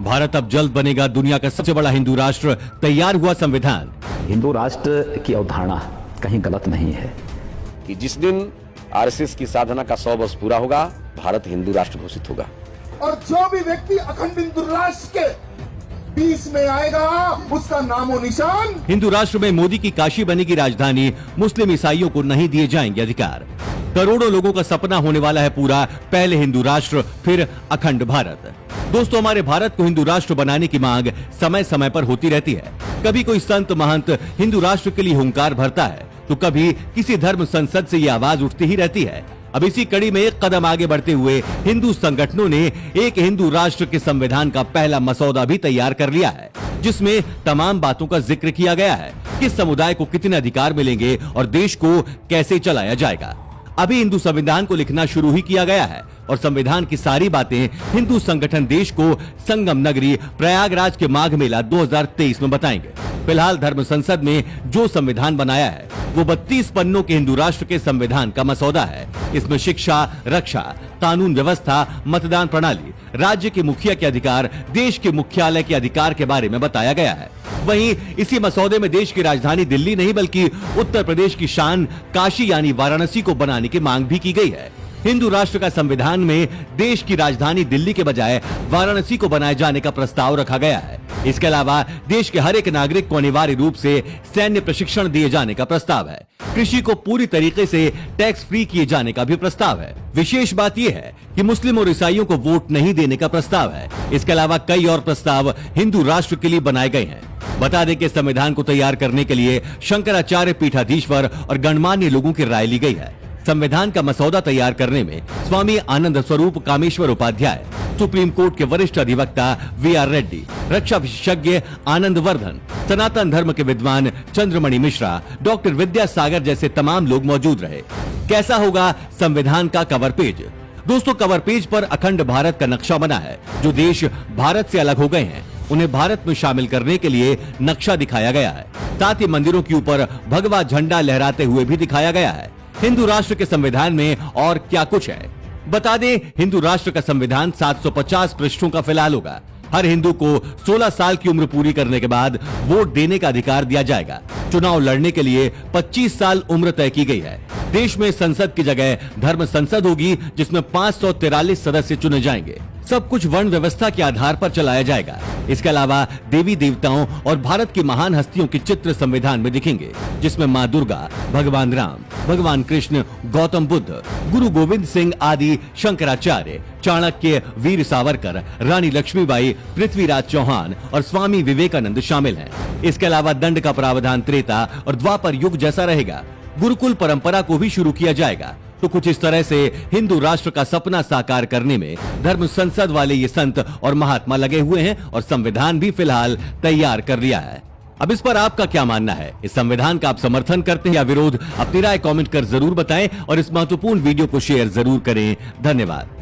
भारत अब जल्द बनेगा दुनिया का सबसे बड़ा हिंदू राष्ट्र, तैयार हुआ संविधान। हिंदू राष्ट्र की अवधारणा कहीं गलत नहीं है कि जिस दिन आरएसएस की साधना का 100 वर्ष पूरा होगा, भारत हिंदू राष्ट्र घोषित होगा। और जो भी व्यक्ति अखंड हिंदू राष्ट्र के बीच में आएगा, उसका नामो निशान। हिंदू राष्ट्र में मोदी की काशी बनेगी राजधानी, मुस्लिम ईसाइयों को नहीं दिए जाएंगे अधिकार। करोड़ों लोगों का सपना होने वाला है पूरा, पहले हिंदू राष्ट्र फिर अखंड भारत। दोस्तों, हमारे भारत को हिंदू राष्ट्र बनाने की मांग समय समय पर होती रहती है। कभी कोई संत महंत हिंदू राष्ट्र के लिए हुंकार भरता है, तो कभी किसी धर्म संसद से ये आवाज उठती ही रहती है। अब इसी कड़ी में एक कदम आगे बढ़ते हुए हिंदू संगठनों ने एक हिंदू राष्ट्र के संविधान का पहला मसौदा भी तैयार कर लिया है, जिसमें तमाम बातों का जिक्र किया गया है। किस समुदाय को कितने अधिकार मिलेंगे और देश को कैसे चलाया जाएगा। अभी हिंदू संविधान को लिखना शुरू ही किया गया है और संविधान की सारी बातें हिंदू संगठन देश को संगम नगरी प्रयागराज के माघ मेला 2023 में बताएंगे। फिलहाल धर्म संसद में जो संविधान बनाया है वो 32 पन्नों के हिंदू राष्ट्र के संविधान का मसौदा है। इसमें शिक्षा, रक्षा, कानून व्यवस्था, मतदान प्रणाली, राज्य के मुखिया के अधिकार, देश के मुख्यालय के अधिकार के बारे में बताया गया है। वहीं इसी मसौदे में देश की राजधानी दिल्ली नहीं बल्कि उत्तर प्रदेश की शान काशी यानी वाराणसी को बनाने की मांग भी की गई है। हिंदू राष्ट्र का संविधान में देश की राजधानी दिल्ली के बजाय वाराणसी को बनाए जाने का प्रस्ताव रखा गया है। इसके अलावा देश के हर एक नागरिक को अनिवार्य रूप से सैन्य प्रशिक्षण दिए जाने का प्रस्ताव है। कृषि को पूरी तरीके से टैक्स फ्री किए जाने का भी प्रस्ताव है। विशेष बात यह है कि मुस्लिम और ईसाइयों को वोट नहीं देने का प्रस्ताव है। इसके अलावा कई और प्रस्ताव हिंदू राष्ट्र के लिए बनाए गए हैं। बता दें कि संविधान को तैयार करने के लिए शंकराचार्य पीठाधीश्वर और गणमान्य लोगों की राय ली गई है। संविधान का मसौदा तैयार करने में स्वामी आनंद स्वरूप कामेश्वर उपाध्याय, सुप्रीम कोर्ट के वरिष्ठ अधिवक्ता VR रेड्डी, रक्षा विशेषज्ञ आनंद वर्धन, सनातन धर्म के विद्वान चंद्रमणि मिश्रा, डॉक्टर विद्यासागर जैसे तमाम लोग मौजूद रहे। कैसा होगा संविधान का कवर पेज? दोस्तों, कवर पेज पर अखंड भारत का नक्शा बना है। जो देश भारत से अलग हो गए हैं उन्हें भारत में शामिल करने के लिए नक्शा दिखाया गया है। साथ ही मंदिरों के ऊपर भगवा झंडा लहराते हुए भी दिखाया गया है। हिंदू राष्ट्र के संविधान में और क्या कुछ है बता दें। हिंदू राष्ट्र का संविधान 750 पृष्ठों का फिलहाल होगा। हर हिंदू को 16 साल की उम्र पूरी करने के बाद वोट देने का अधिकार दिया जाएगा। चुनाव लड़ने के लिए 25 साल उम्र तय की गई है। देश में संसद की जगह धर्म संसद होगी, जिसमें 543 सदस्य चुने जाएंगे। सब कुछ वर्ण व्यवस्था के आधार पर चलाया जाएगा। इसके अलावा देवी देवताओं और भारत की महान हस्तियों के चित्र संविधान में दिखेंगे, जिसमें मां दुर्गा, भगवान राम, भगवान कृष्ण, गौतम बुद्ध, गुरु गोविंद सिंह आदि, शंकराचार्य, चाणक्य, वीर सावरकर, रानी लक्ष्मीबाई, पृथ्वीराज चौहान और स्वामी विवेकानंद शामिल हैं। इसके अलावा दंड का प्रावधान त्रेता और द्वापर युग जैसा रहेगा। गुरुकुल परंपरा को भी शुरू किया जाएगा। तो कुछ इस तरह से हिंदू राष्ट्र का सपना साकार करने में धर्म संसद वाले ये संत और महात्मा लगे हुए हैं और संविधान भी फिलहाल तैयार कर लिया है। अब इस पर आपका क्या मानना है? इस संविधान का आप समर्थन करते हैं या विरोध? अपनी राय कमेंट कर जरूर बताएं और इस महत्वपूर्ण वीडियो को शेयर जरूर करें। धन्यवाद।